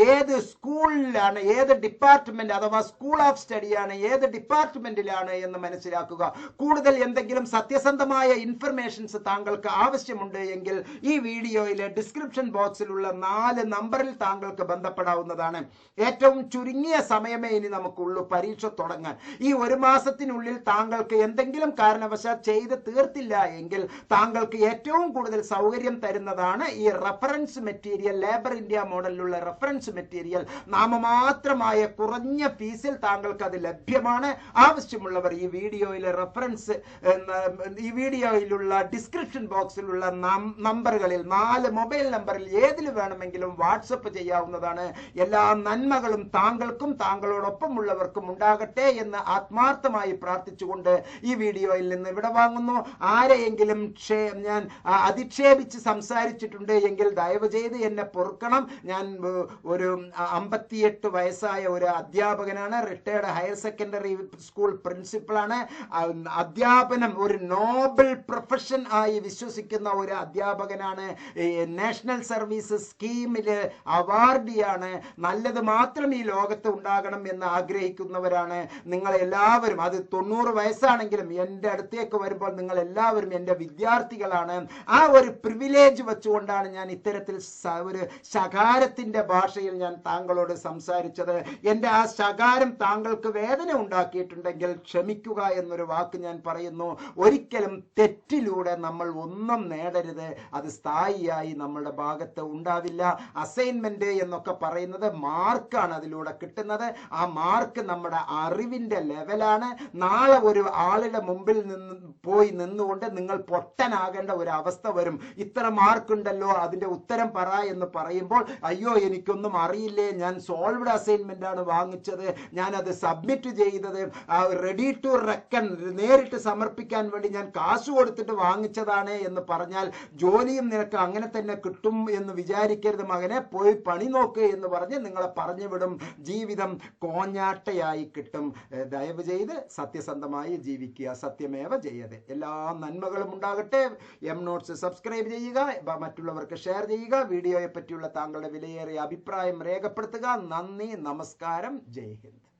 ഏത് സ്കൂളിലാണ്, ഏത് ഡിപ്പാർട്ട്മെന്റ് അഥവാ സ്കൂൾ ഓഫ് സ്റ്റഡിയാണ്, ഏത് ഡിപ്പാർട്ട്മെന്റിലാണ് എന്ന് മനസ്സിലാക്കുക. കൂടുതൽ എന്തെങ്കിലും സത്യസന്ധമായ ഇൻഫർമേഷൻസ് താങ്കൾക്ക് ആവശ്യമുണ്ട് എങ്കിൽ ഈ വീഡിയോയിലെ ഡിസ്ക്രിപ്ഷൻ ബോക്സിലുള്ള 4 നമ്പറിൽ താങ്കൾക്ക് ബന്ധപ്പെടാവുന്നതാണ്. ഏറ്റവും ചുരുങ്ങിയ സമയമേ ഇനി നമുക്കുള്ളൂ പരീക്ഷ തുടങ്ങാൻ. ഈ 1 മാസത്തിനുള്ളിൽ താങ്കൾക്ക് എന്തെങ്കിലും കാരണവശാൽ ചെയ്ത് തീർത്തില്ല എങ്കിൽ താങ്കൾക്ക് ഏറ്റവും കൂടുതൽ സൗകര്യം തരുന്നതാണ് ഈ റെഫറൻസ് മെറ്റീരിയൽ. ലേബർ ഇന്ത്യ മോഡലിലുള്ള റെഫറൻസ് മെറ്റീരിയൽ നാമമാത്രമായ കുറഞ്ഞ ഫീസിൽ താങ്കൾക്ക് അത് ലഭ്യമാണ്. ആവശ്യമുള്ളവർ ഈ വീഡിയോയിലെ റെഫറൻസ്, ഈ വീഡിയോയിലുള്ള ഡിസ്ക്രിപ്ഷൻ ബോക്സിലുള്ള നമ്പറുകളിൽ 4 മൊബൈൽ നമ്പറിൽ ഏതിൽ വേണമെങ്കിലും വാട്സപ്പ് ചെയ്യാം. ചെയ്യാവുന്നതാണ്. എല്ലാ നന്മകളും താങ്കൾക്കും താങ്കളോടൊപ്പമുള്ളവർക്കും ഉണ്ടാകട്ടെ എന്ന് ആത്മാർത്ഥമായി പ്രാർത്ഥിച്ചുകൊണ്ട് ഈ വീഡിയോയിൽ നിന്ന് ഇവിടെ വാങ്ങുന്നു. ആരെയെങ്കിലും ഞാൻ അധിക്ഷേപിച്ച് സംസാരിച്ചിട്ടുണ്ട് എങ്കിൽ ദയവ് ചെയ്ത് എന്നെ പൊറുക്കണം. ഞാൻ ഒരു 58 വയസ്സായ ഒരു അധ്യാപകനാണ്, റിട്ടയർഡ് ഹയർ സെക്കൻഡറി സ്കൂൾ പ്രിൻസിപ്പളാണ്. അധ്യാപനം ഒരു നോബൽ പ്രൊഫഷൻ ആയി വിശ്വസിക്കുന്ന ഒരു അധ്യാപകനാണ്. നാഷണൽ സർവീസ് സ്കീമില് അവാർഡിയാണ്. നല്ലത് മാത്രം ഈ ലോകത്ത് ഉണ്ടാകണം എന്ന് ആഗ്രഹിക്കുന്നവരാണ് നിങ്ങളെല്ലാവരും. അത് 90 വയസ്സാണെങ്കിലും എൻ്റെ അടുത്തേക്ക് വരുമ്പോൾ നിങ്ങൾ എല്ലാവരും എൻ്റെ വിദ്യാർത്ഥികളാണ്. ആ ഒരു പ്രിവിലേജ് വെച്ചുകൊണ്ടാണ് ഞാൻ ഇത്തരത്തിൽ ഒരു ശകാരത്തിൻ്റെ ഭാഷയിൽ ഞാൻ താങ്കളോട് സംസാരിച്ചത്. എൻ്റെ ആ ശകാരം താങ്കൾക്ക് വേദന ഉണ്ടാക്കിയിട്ടുണ്ടെങ്കിൽ ക്ഷമിക്കുക എന്നൊരു വാക്ക് ഞാൻ പറയുന്നു. ഒരിക്കലും തെറ്റിലൂടെ നമ്മൾ ഒന്നും നേടരുത്. അത് സ്ഥായിയായി നമ്മളുടെ ഭാഗത്ത് ഉണ്ടാവില്ല. അസൈൻമെന്റ് എന്നൊക്കെ പറയുന്നത് മാർക്കാണ് അതിലൂടെ കിട്ടുന്നത്. ആ മാർക്ക് നമ്മുടെ അറിവിന്റെ ലെവലാണ്. നാളെ ഒരു ആളുടെ മുമ്പിൽ പോയി നിന്നുകൊണ്ട് നിങ്ങൾ പൊട്ടനാകേണ്ട ഒരു അവസ്ഥ വരും. ഇത്ര മാർക്ക് ഉണ്ടല്ലോ, അതിന്റെ ഉത്തരം പറ എന്ന് പറയുമ്പോൾ അയ്യോ എനിക്കൊന്നും അറിയില്ലേ, ഞാൻ സോൾവ്ഡ് അസൈൻമെന്റ് ആണ് വാങ്ങിച്ചത്, ഞാൻ അത് സബ്മിറ്റ് ചെയ്തത് റെഡി ടു റെക്കൺ നേരിട്ട് സമർപ്പിക്കാൻ വേണ്ടി ഞാൻ കാശ് കൊടുത്തിട്ട് വാങ്ങിച്ചതാണ് എന്ന് പറഞ്ഞാൽ ജോലിയും നിനക്ക് അങ്ങനെ തന്നെ കിട്ടും എന്ന് വിചാരിക്കരുത് മകനെ, പോയി പണി നോക്ക് എന്ന് പറഞ്ഞ് നിങ്ങളെ പറഞ്ഞു വിടും. ജീവിതം കോഞ്ഞാട്ടയായി കിട്ടും. ദയവ് ചെയ്ത് സത്യസന്ധമായി ജീവിക്കുക. സത്യമേവ ജയതേ. എല്ലാ നന്മകളും ഉണ്ടാകട്ടെ. എം നോട്ട്സ് സബ്സ്ക്രൈബ് ചെയ്യുക, മറ്റുള്ളവർക്ക് ഷെയർ ചെയ്യുക. വീഡിയോയെ പറ്റിയുള്ള താങ്കളുടെ വിലയേറിയ അഭിപ്രായം രേഖപ്പെടുത്തുക. നന്ദി, നമസ്കാരം, ജയ് ഹിന്ദ്.